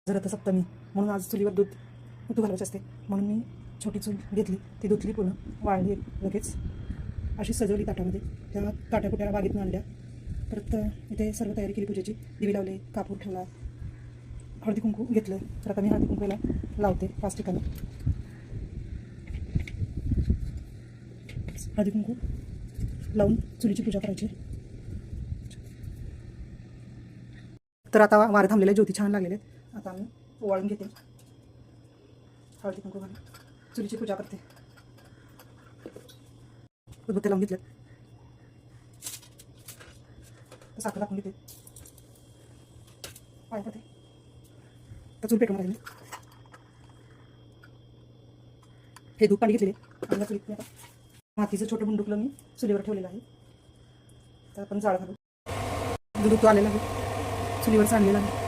रथसप्तमी म्हणून आज चुलीवर दूध उतू घालायचे असते, म्हणून मी छोटी चूल घेतली, ती धुतली पूर्ण, वाळली लगेच, अशी सजवली ताटामध्ये. त्या ताट्यापुट्या बागेतून आणल्या. परत इथे सर्व तयारी केली पूजेची, दिवे लावले, कापूर ठेवला, हळदी कुंकू घेतलं. तर आता मी हळदी कुंकूला लावते 5 ठिकाणी. हळदी कुंकू लावून चुलीची पूजा करायची. तर आता वारे थांबलेले, ज्योती छान लागलेले. आता आम्ही ओवाळून घेते, हळदी कुंकू घालून चुलीची पूजा करते. उदबत्त्या लावून घेतल्यात, साखर टाकून घेते, पाय पडते. तर चूल पेटवून राहिले. हे दूध पाणी घेतलेले आणि चुलीत आता मातीचं छोटं बुंडुकलं मी चुलीवर ठेवलेलं आहे. तर आपण जाळ घालू. दूध आलेलं आहे, चुलीवर सांडलेलं आहे.